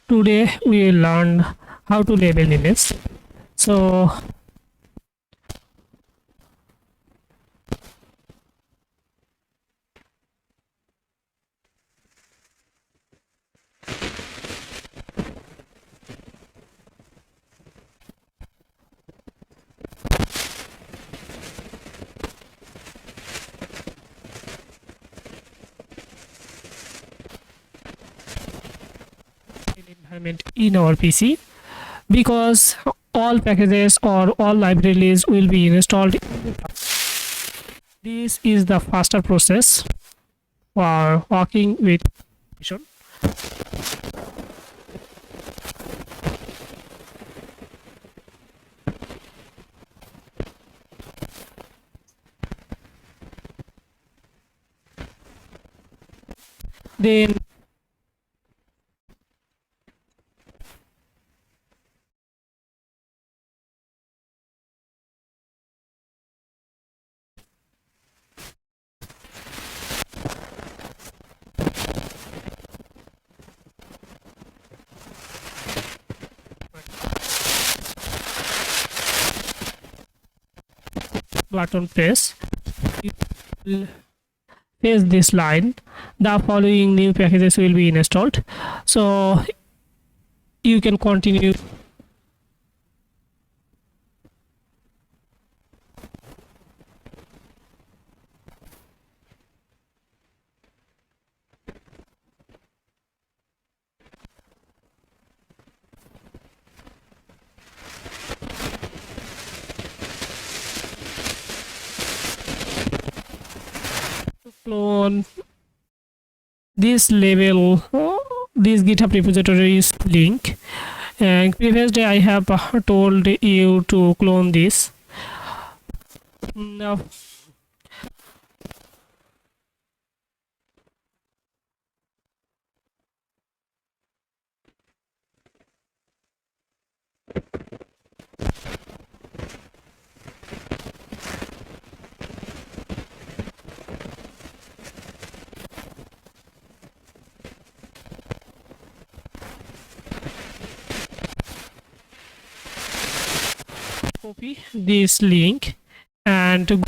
Today we will learn how to label images. So environment in our PC, because all packages or all libraries will be installed. This is the faster process for working with application. Then button press, you will face this line. The following new packages will be installed, so you can continue. Clone this label, this GitHub repositories link, and previous day I have told you to clone this. Now copy this link and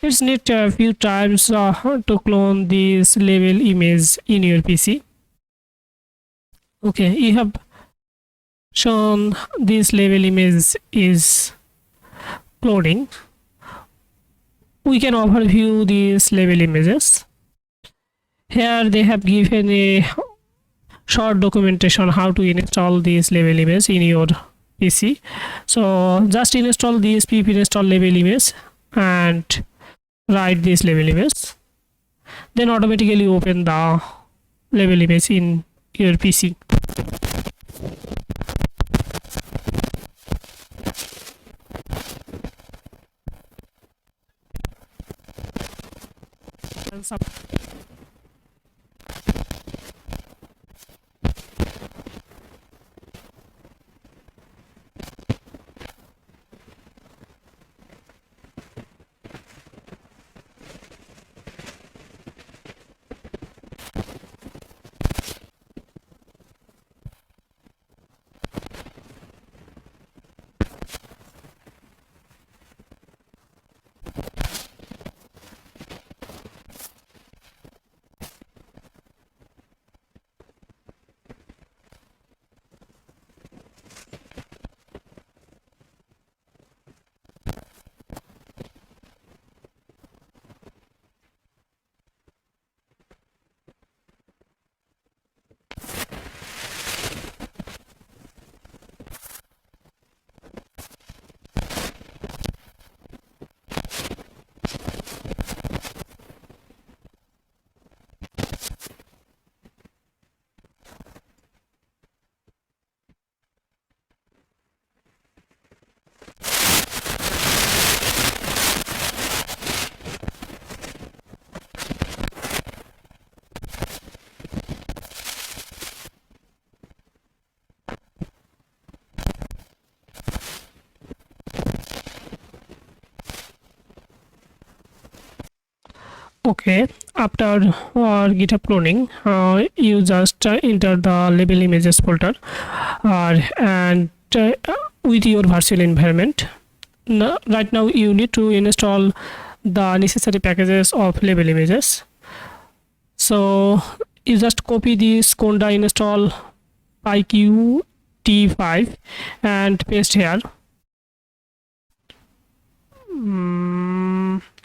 it's need a few times to clone this label image in your PC. Okay, you have shown this label image is cloning. We can overview these label images. Here they have given a short documentation how to install this label image in your PC. So just install this pip install label image and write this label image, then automatically open the label image in your PC. And some Okay, after GitHub cloning, you just enter the label images folder and with your virtual environment. Right now you need to install the necessary packages of label images. So you just copy this conda install pyqt5 and paste here.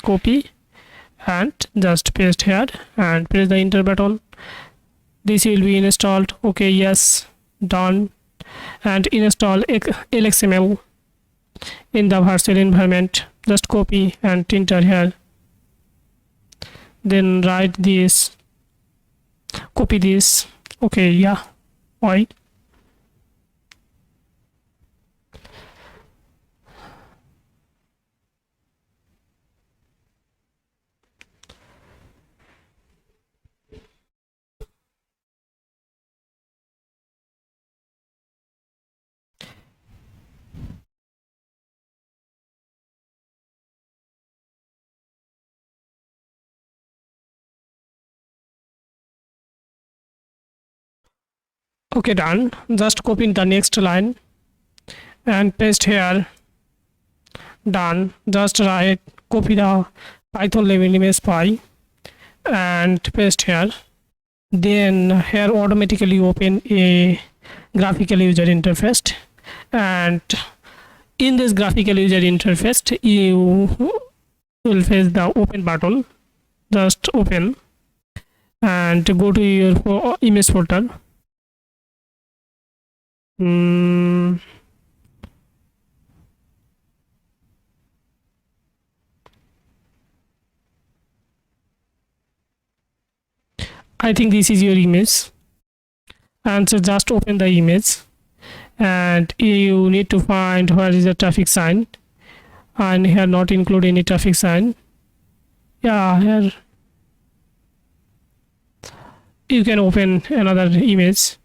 Copy and just paste here and press the enter button. This will be installed. Okay, yes, done. And install lxml in the virtual environment. Just copy and enter here, then write this, copy this. Okay, yeah, why? Okay, done. Just copy the next line and paste here. Done. Just write, copy the Python labelImg.py and paste here. Then here automatically open a graphical user interface, and in this graphical user interface you will face the open button. Just open and go to your image folder. I think this is your image, and so just open the image and you need to find where is the traffic sign, and here not include any traffic sign. Yeah, here you can open another image.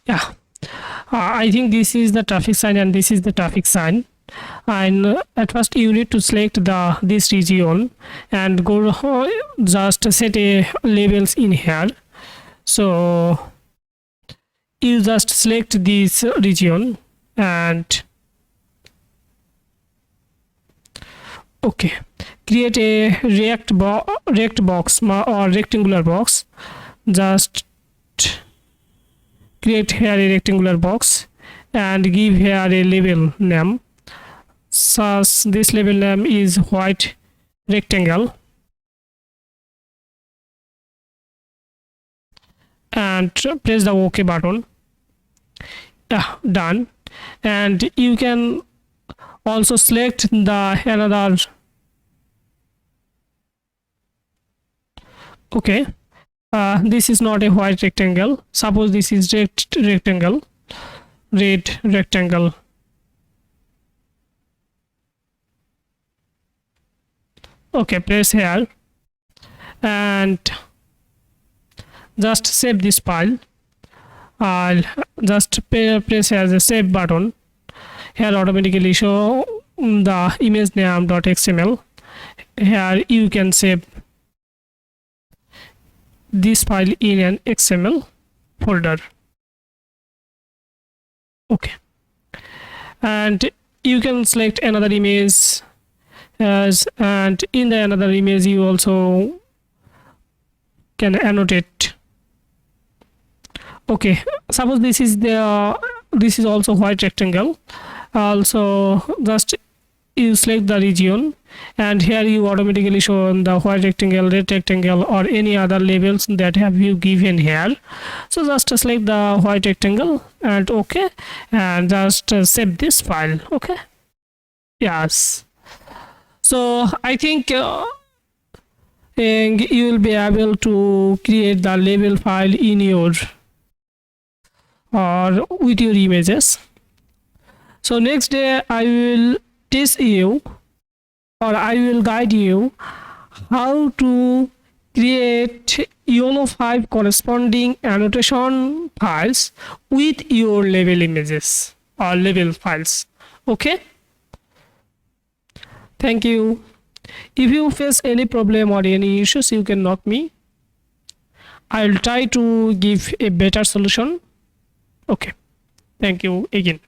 Yeah, I think this is the traffic sign and this is the traffic sign. And at first you need to select this region and go just set a labels in here. So you just select this region and okay, create a rect box or rectangular box. Just create here a rectangular box and give here a label name. Such this label name is white rectangle, and press the OK button. Done. And you can also select the another. Okay, this is not a white rectangle. Suppose this is red rectangle. Okay, press here and just save this file. I'll just press here the save button. Here automatically show the image name.xml. Here you can save this file in an XML folder. Okay, and you can select another image and in the another image you also can annotate. Okay, suppose this is also white rectangle. Also just you select the region, and here you automatically show the white rectangle, red rectangle, or any other labels that have you given here. So just select the white rectangle and okay, and just save this file. Okay, yes. So I think and you will be able to create the label file in your or with your images. So next day I will teach you, or I will guide you how to create YOLO5 corresponding annotation files with your label images or label files. Okay, thank you. If you face any problem or any issues, you can knock me. I will try to give a better solution. Okay, thank you again.